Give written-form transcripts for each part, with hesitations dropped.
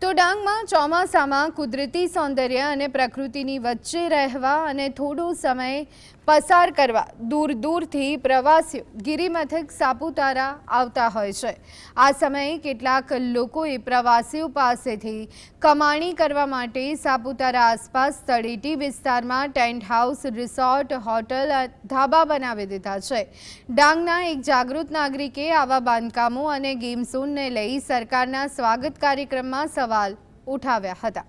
તો ડાંગમાં ચોમાસામાં કુદરતી સૌંદર્ય અને પ્રકૃતિની વચ્ચે રહેવા અને થોડો સમય પસાર કરવા દૂર દૂરથી પ્રવાસીઓ ગિરિમથક સાપુતારા આવતા હોય છે। આ સમયે કેટલાક લોકોએ પ્રવાસીઓ પાસેથી કમાણી કરવા માટે સાપુતારા આસપાસ તળેટી વિસ્તારમાં ટેન્ટ હાઉસ, રિસોર્ટ, હોટલ, ધાબા બનાવી દીધા છે। ડાંગના એક જાગૃત નાગરિકે આવા બાંધકામો અને ગેમ ઝોનને લઈ સરકારના સ્વાગત કાર્યક્રમમાં સવાલ ઉઠાવ્યા હતા।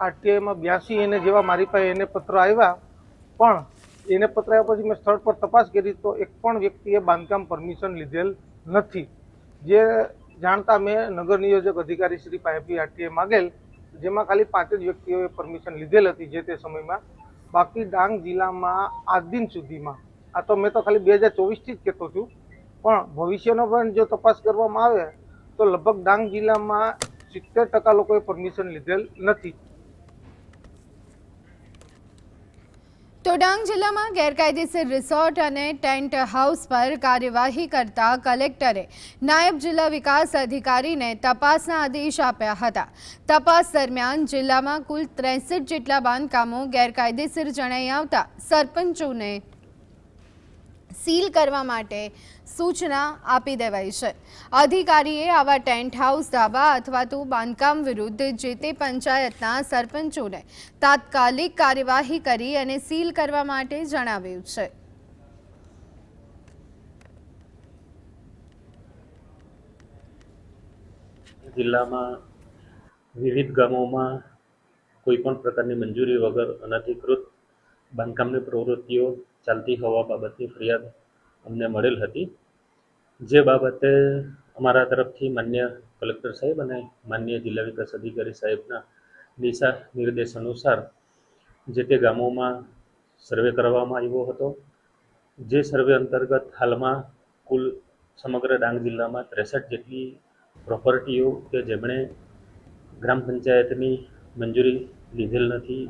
આરટીઆઈમાં 82 એને જેવા મારી પાસે એને પત્ર આવ્યા, પણ એને પત્ર આવ્યા પછી મેં સ્થળ પર તપાસ કરી તો એક પણ વ્યક્તિએ બાંધકામ પરમિશન લીધેલ નથી। જે જાણતા મેં નગર નિયોજક અધિકારી શ્રી પાસેથી આરટીઆઈ માગેલ, જેમાં ખાલી 5 જ વ્યક્તિઓએ પરમિશન લીધેલ હતી જે તે સમયમાં। બાકી ડાંગ જિલ્લામાં આજ દિન સુધીમાં, આ તો મેં તો ખાલી 2024થી જ કહેતો છું, પણ ભવિષ્યનો પણ જો તપાસ કરવામાં આવે તો લગભગ ડાંગ જિલ્લામાં 70% લોકોએ પરમિશન લીધેલ નથી। તો ડાંગ જિલ્લામાં ગેરકાયદેસર રિસોર્ટ અને ટેન્ટ હાઉસ પર કાર્યવાહી કરતા કલેક્ટરે નાયબ જિલ્લા વિકાસ અધિકારીને તપાસના આદેશ આપ્યા હતા। તપાસ દરમિયાન જિલ્લામાં કુલ 63 જેટલા બાંધકામો ગેરકાયદેસર જણાઈ આવતા સરપંચોને સીલ કરવા માટે સૂચના આપી દેવાઈ છે। અધિકારીએ આવા ટેન્ટ હાઉસ, ધાબા અથવા તો બાંધકામ વિરુદ્ધ જે તે પંચાયતના સરપંચોને તાત્કાલિક કાર્યવાહી કરી અને સીલ કરવા માટે જણાવ્યું છે। જિલ્લામાં વિવિધ ગામોમાં કોઈપણ પ્રકારની મંજૂરી વગર અનધિકૃત બાંધકામની પ્રવૃત્તિઓ ચાલતી હોવા બાબતની ફરિયાદ અમને મળેલ હતી। જે બાબતે અમારા તરફથી માન્ય કલેક્ટર સાહેબ અને માન્ય જિલ્લા વિકાસ અધિકારી સાહેબના દિશા નિર્દેશ અનુસાર જે તે ગામોમાં સર્વે કરવામાં આવ્યો હતો। જે સર્વે અંતર્ગત હાલમાં કુલ સમગ્ર ડાંગ જિલ્લામાં 63 જેટલી પ્રોપર્ટીઓ કે જેમણે ગ્રામ પંચાયતની મંજૂરી લીધેલ નથી